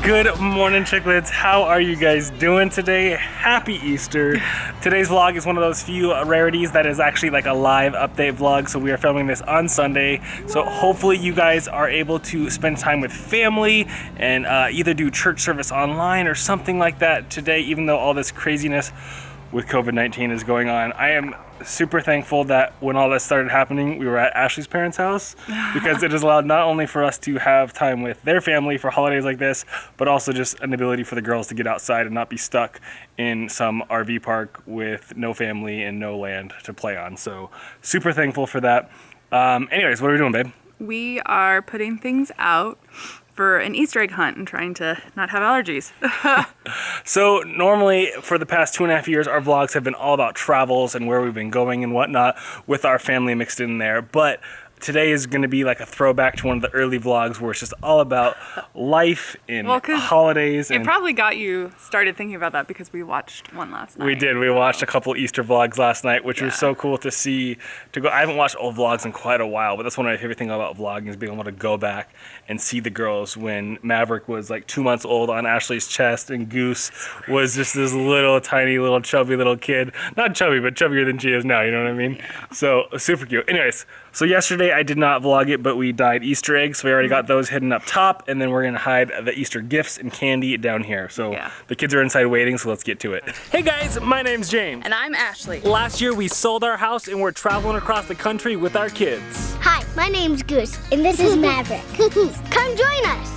Good morning, chicklets. How are you guys doing today? Happy Easter. Today's vlog is one of those few rarities that is actually like a live update vlog. So we are filming this on Sunday. So hopefully you guys are able to spend time with family and either do church service online or something like that today, even though all this craziness with COVID-19 is going on. I am super thankful that when all this started happening, we were at Ashley's parents' house because it has allowed not only for us to have time with their family for holidays like this, but also just an ability for the girls to get outside and not be stuck in some RV park with no family and no land to play on. So super thankful for that. Anyways, what are we doing, babe? We are putting things out for an Easter egg hunt and trying to not have allergies. So normally for the past 2.5 years, our vlogs have been all about travels and where we've been going and whatnot with our family mixed in there. But today is going to be like a throwback to one of the early vlogs where it's just all about life and holidays. It probably got you started thinking about that because we watched one last night. We did. We watched a couple Easter vlogs last night, which was so cool to see. I haven't watched old vlogs in quite a while, but that's one of my favorite things about vlogging is being able to go back and see the girls when Maverick was like 2 months old on Ashley's chest and Goose was just this little tiny little chubby little kid. Not chubby, but chubbier than she is now, you know what I mean? Yeah. So super cute. Anyways, so yesterday I did not vlog it, but we dyed Easter eggs. So we already got those hidden up top, and then we're gonna hide the Easter gifts and candy down here. So the kids are inside waiting, so let's get to it. Hey guys, my name's James. And I'm Ashley. Last year we sold our house and we're traveling across the country with our kids. Hi, my name's Goose, and this is Maverick. Come join us.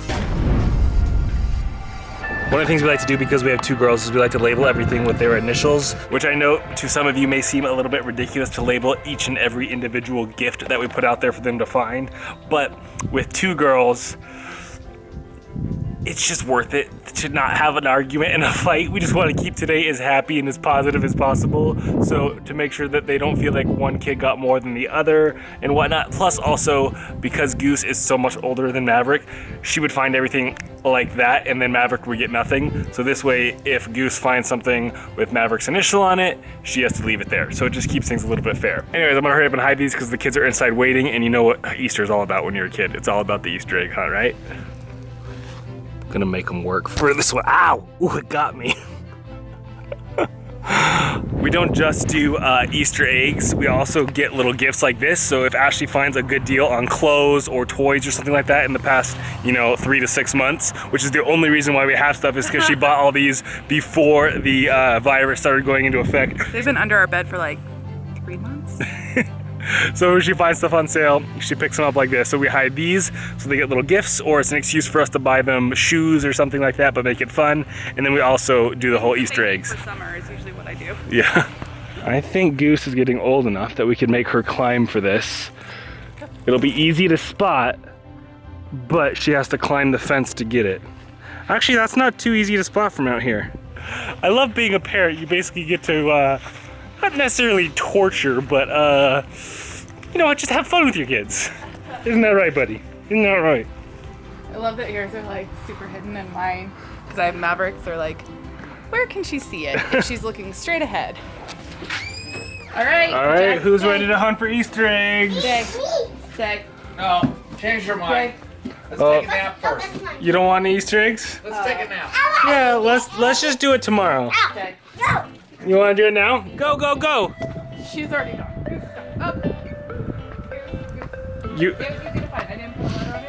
One of the things we like to do because we have two girls is we like to label everything with their initials, which I know to some of you may seem a little bit ridiculous to label each and every individual gift that we put out there for them to find. But with two girls, it's just worth it to not have an argument and a fight. We just want to keep today as happy and as positive as possible. So to make sure that they don't feel like one kid got more than the other and whatnot. Plus also, because Goose is so much older than Maverick, she would find everything like that and then Maverick would get nothing. So this way, if Goose finds something with Maverick's initial on it, she has to leave it there. So it just keeps things a little bit fair. Anyways, I'm gonna hurry up and hide these because the kids are inside waiting, and you know what Easter is all about when you're a kid. It's all about the Easter egg hunt, right? Gonna make them work for this one. Ow! Ooh, it got me. We don't just do Easter eggs, we also get little gifts like this. So if Ashley finds a good deal on clothes or toys or something like that in the past, 3 to 6 months, which is the only reason why we have stuff is because she bought all these before the virus started going into effect. They've been under our bed for like 3 months. So when she finds stuff on sale, she picks them up like this. So we hide these so they get little gifts, or it's an excuse for us to buy them shoes or something like that, but make it fun. And then we also do the whole Easter eggs. For summer is usually what I do. Yeah. I think Goose is getting old enough that we could make her climb for this. It'll be easy to spot, but she has to climb the fence to get it. Actually, that's not too easy to spot from out here. I love being a parent. You basically get to, not necessarily torture, but just have fun with your kids. Isn't that right, buddy? Isn't that right? I love that yours are like super hidden and mine, because I have Mavericks, they're like, where can she see it? If she's looking straight ahead. All right, who's ready to hunt for Easter eggs? Stay. No, change your mind. Let's take a nap first. You don't want any Easter eggs? Let's take a nap. Yeah, let's just do it tomorrow. Okay. You want to do it now? Go, go, go! She's already gone.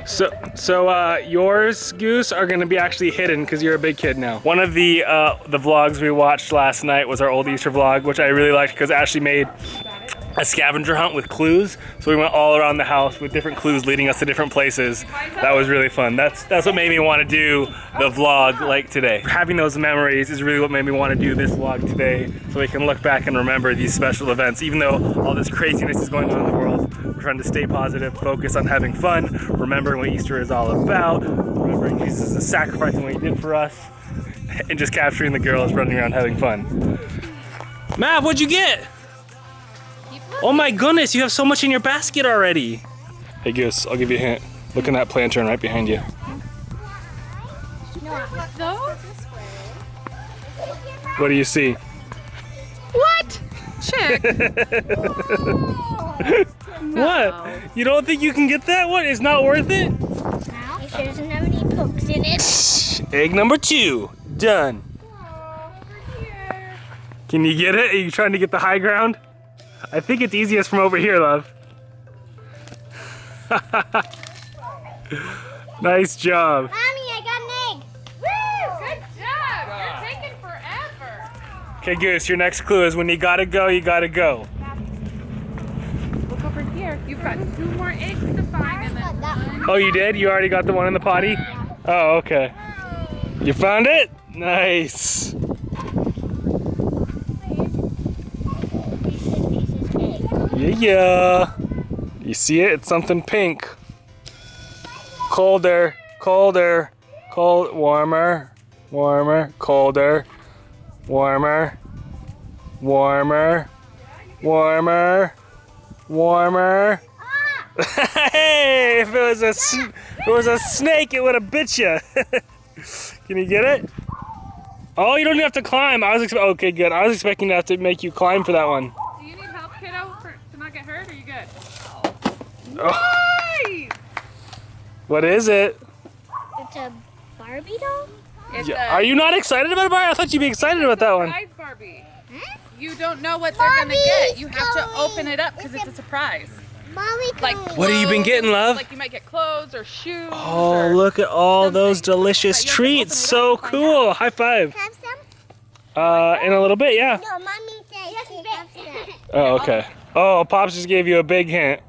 So yours, Goose, are gonna be actually hidden because you're a big kid now. One of the vlogs we watched last night was our old Easter vlog, which I really liked because Ashley made a scavenger hunt with clues. So we went all around the house with different clues leading us to different places. That was really fun. That's what made me want to do the vlog like today. Having those memories is really what made me want to do this vlog today, so we can look back and remember these special events. Even though all this craziness is going on in the world, we're trying to stay positive, focus on having fun, remembering what Easter is all about, remembering Jesus' sacrifice and what he did for us, and just capturing the girls running around having fun. Mav, what'd you get? Oh my goodness, you have so much in your basket already. Hey Goose, I'll give you a hint. Look in that plantain right behind you. What do you see? What? Chick. What? You don't think you can get that one? It's not worth it? It doesn't have any books in minutes. Egg number 2, done. Can you get it? Are you trying to get the high ground? I think it's easiest from over here, love. Nice job. Mommy, I got an egg. Woo! Good job. You're taking forever. Okay, Goose, your next clue is when you gotta go, you gotta go. Look over here. You've got 2 more eggs to find and then one. Oh, you did? You already got the one in the potty? Oh, okay. You found it? Nice. Yeah. You see it? It's something pink. Colder, colder, cold, warmer, warmer, colder, warmer, warmer, warmer, warmer. Hey, if it was a snake, it would have bit you. Can you get it? Oh, you don't even have to climb. Okay, good. I was expecting to have to make you climb for that one. Do you need help, kiddo, to not get hurt? Or are you good? Oh. Nice! What is it? It's a Barbie doll? It's Are you not excited about it, Barbie? I thought you'd be excited about that one. Surprise Barbie. You don't know what they're gonna get. You have to open it up because it's a surprise. Mommy, Like What have you been getting, love? Like you might get clothes or shoes. Oh, or look at all something. those delicious But you have to treats. open it So up and find cool. High five. have some? In a little bit, yeah. No, Mommy said she have some. Oh, okay. Oh, Pops just gave you a big hint.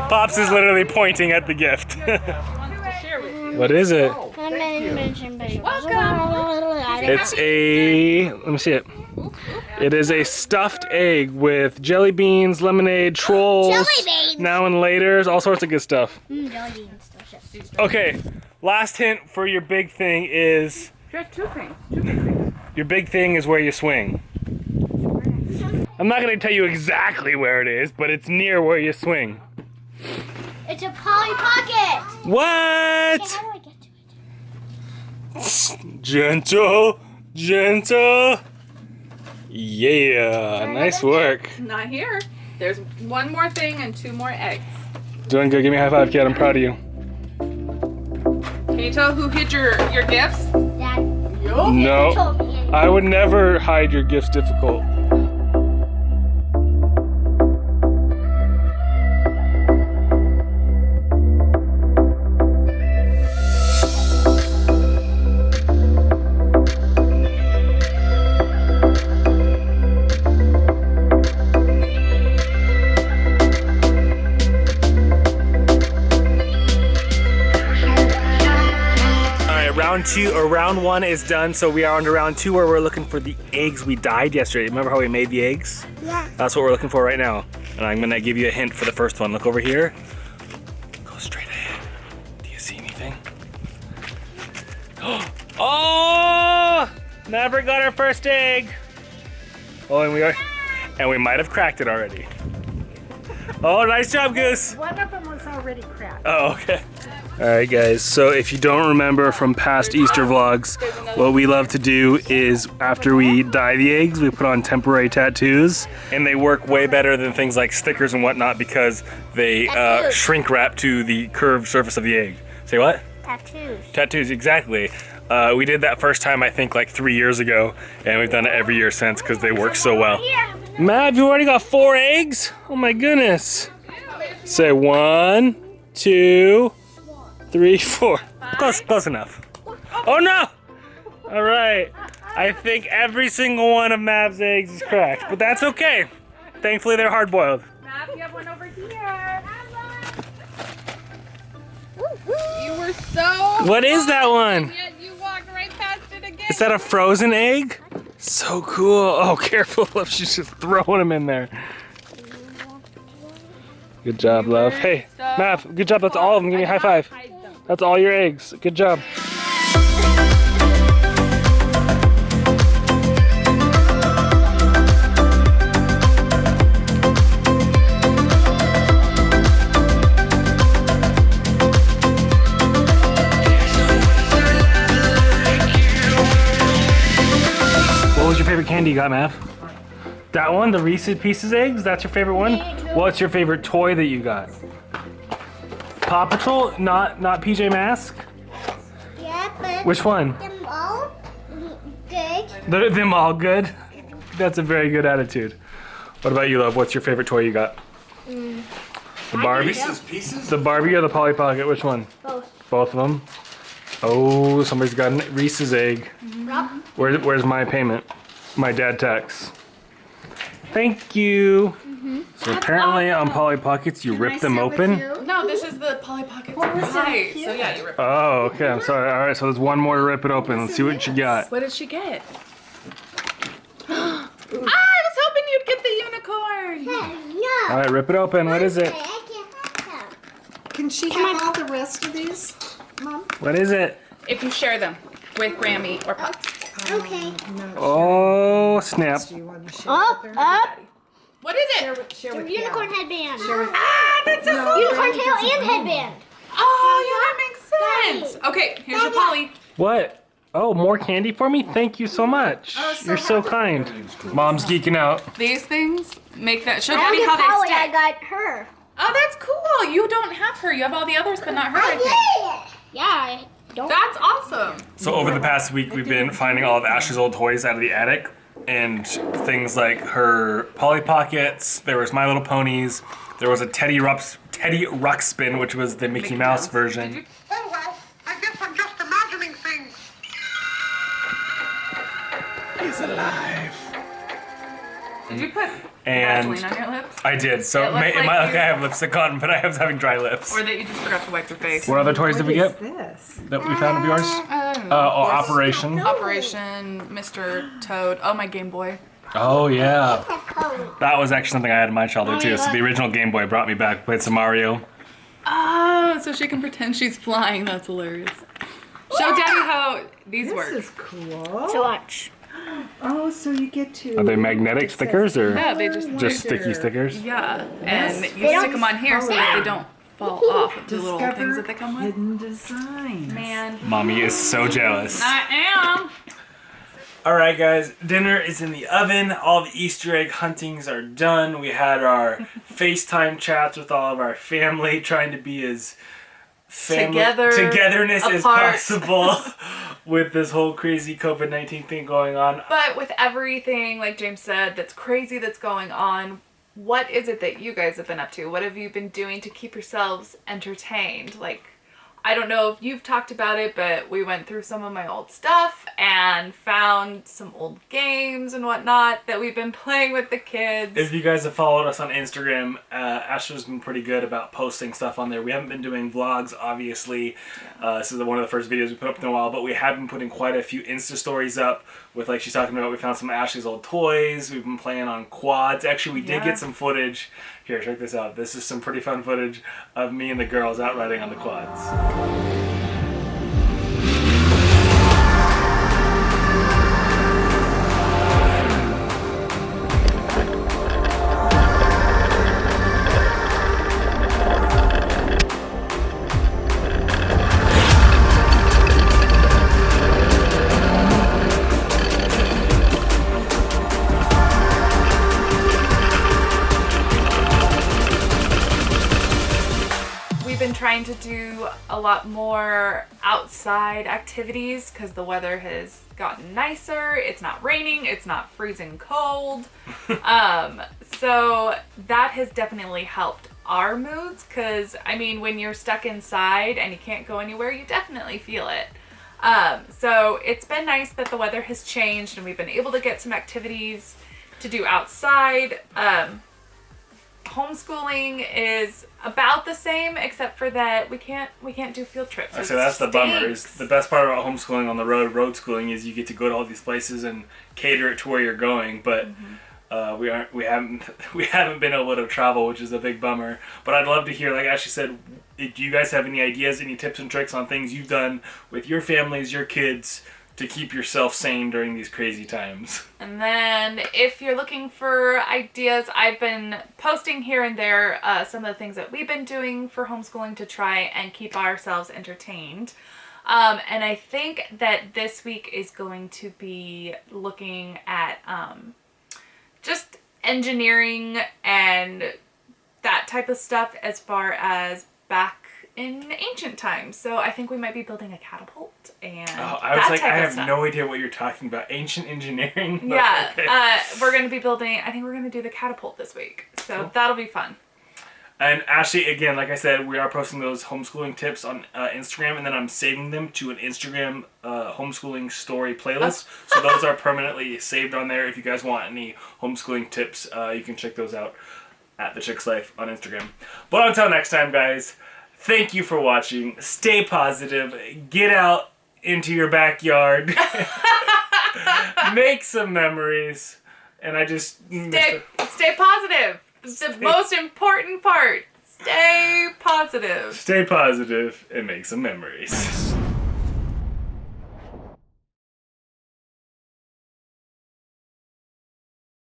Pops is literally pointing at the gift. She wants to share with you. What is it? It's a, let me see it. It is a stuffed egg with jelly beans, lemonade, trolls, Jelly beans. now and laters, all sorts of good stuff. Jelly beans, delicious. Okay, last hint for your big thing is, Just 2 things. 2 big things. your big thing is where you swing. I'm not gonna tell you exactly where it is, but it's near where you swing. It's a Polly Pocket. What? How do I get to it? Gentle, gentle. Yeah, nice work. Not here. There's 1 more thing and 2 more eggs. Doing good. Give me a high five, kid. I'm proud of you. Can you tell who hid your gifts? Dad. No, Told me. I would never hide your gifts difficult. Round 1 is done, so we are on to round 2 where we're looking for the eggs we dyed yesterday. Remember how we made the eggs? Yeah. That's what we're looking for right now. And I'm gonna give you a hint for the first one. Look over here. Go straight ahead. Do you see anything? Oh! Maverick got our first egg. Oh, and we might have cracked it already. Oh, nice job, Goose. One of them was already cracked. Oh, okay. All right, guys, so if you don't remember from past Easter vlogs, what we love to do is after we dye the eggs, we put on temporary tattoos, and they work way better than things like stickers and whatnot because they shrink wrap to the curved surface of the egg. Say what? Tattoos. Tattoos, exactly. We did that first time, I think, like 3 years ago, and we've done it every year since because they work so well. Mav, you already got 4 eggs? Oh my goodness. Say 1, 2, 3, 4. Close enough. Oh no! All right. I think every single one of Mav's eggs is cracked, but that's okay. Thankfully, they're hard boiled. Mav, you have one over here. You were so. What is that one? Yet you walked right past it again. Is that a frozen egg? So cool. Oh, careful if she's just throwing them in there. Good job, love. Hey, Mav, good job. That's all of them. Give me a high five. That's all your eggs. Good job. What was your favorite candy you got, Mav? That one, the Reese's Pieces eggs? That's your favorite one? What's your favorite toy that you got? Paw Patrol, not PJ Masks? Yeah, but Which one? them all good. Them all good? That's a very good attitude. What about you, love? What's your favorite toy you got? The Barbie? Pieces? The Barbie or the Polly Pocket? Which one? Both. Both of them? Oh, somebody's got a Reese's egg. Where's my payment? My dad tax. Thank you. So apparently on Polly Pockets you rip them open. No, this is the Polly Pocket surprise. So yeah, you rip it. Oh, okay. I'm sorry. All right, so there's one more to rip it open. Let's see what you got. What did she get? I was hoping you'd get the unicorn. No. All right, rip it open. What is it? I can't have them. Can she have all the rest of these, Mom? What is it? If you share them with Grammy or Pop. Okay. Oh, snap. Do you want to share Up, with her? up. What is Share it? with, share The with unicorn Cal. headband. That's a Unicorn tail and headband. Oh, yeah, that makes sense. Okay, here's your Polly. What? Oh, more candy for me? Thank you so much. You're so kind. Mom's geeking out. These things make that. Show I don't Daddy get how they Polly, I stick. got her. Oh, that's cool. You don't have her. You have all the others, but not her. I think. Yeah, I don't. That's awesome. So over the past week, we've been finding all of Ashley's old toys out of the attic, and things like her Polly Pockets. There was My Little Ponies. There was a Teddy Ruxpin, which was the Mickey Mouse version. Oh well, I guess I'm just imagining things. He's alive. Did you put And Vaseline on your lips? I did. So It looks it like might look you- like I have lipstick on, but I was having dry lips. Or that you just forgot to wipe your face? What other toys did we get This. that we found of yours? I don't know. Operation. Operation Mr. Toad. Oh, my Game Boy. Oh yeah. Polly. That was actually something I had in my childhood too. So the original Game Boy brought me back. Played some Mario. Oh, so she can pretend she's flying. That's hilarious. Show Daddy how these This work. is cool. So watch. Oh, so you get to. Are they magnetic stickers or Yeah, they just sticky stickers? Yeah, and you They stick them on here so that they don't fall off of the little Discover things that they come with. hidden designs. Man, Mommy is so jealous. I am. All right, guys, dinner is in the oven. All the Easter egg huntings are done. We had our FaceTime chats with all of our family, trying to be as togetherness as apart. possible with this whole crazy COVID-19 thing going on. But with everything, like James said, that's crazy that's going on, what is it that you guys have been up to? What have you been doing to keep yourselves entertained? Like, I don't know if you've talked about it, but we went through some of my old stuff and found some old games and whatnot that we've been playing with the kids. If you guys have followed us on Instagram, Ashley's been pretty good about posting stuff on there. We haven't been doing vlogs, obviously. This is one of the first videos we put up in a while, but we have been putting quite a few Insta stories up with, like she's talking about, we found some of Ashley's old toys. We've been playing on quads. Actually, we did get some footage. Here, check this out. This is some pretty fun footage of me and the girls out riding on the quads. We've been trying to do a lot more outside activities because the weather has gotten nicer. It's not raining. It's not freezing cold. So that has definitely helped our moods because, I mean, when you're stuck inside and you can't go anywhere, you definitely feel it. So it's been nice that the weather has changed and we've been able to get some activities to do outside. Homeschooling is about the same, except for that we can't do field trips. So that's the bummer. Is the best part about homeschooling on the road schooling is you get to go to all these places and cater it to where you're going. But we haven't been able to travel, which is a big bummer. But I'd love to hear, like Ashley said, do you guys have any ideas, any tips and tricks on things you've done with your families, your kids, to keep yourself sane during these crazy times? And then if you're looking for ideas, I've been posting here and there some of the things that we've been doing for homeschooling to try and keep ourselves entertained. And I think that this week is going to be looking at just engineering and that type of stuff as far as back in ancient times. So I think we might be building a catapult and I was that like, type I of have stuff. no idea what you're talking about. Ancient engineering? But Yeah, okay. we're going to be building, I think we're going to do the catapult this week. So that'll be fun. And Ashley, again, like I said, we are posting those homeschooling tips on Instagram, and then I'm saving them to an Instagram homeschooling story playlist. So those are permanently saved on there. If you guys want any homeschooling tips, you can check those out at The Chick's Life on Instagram. But until next time, guys, thank you for watching. Stay positive. Get out into your backyard. Make some memories. And I just... Stay positive. The most important part. Stay positive. Stay positive and make some memories.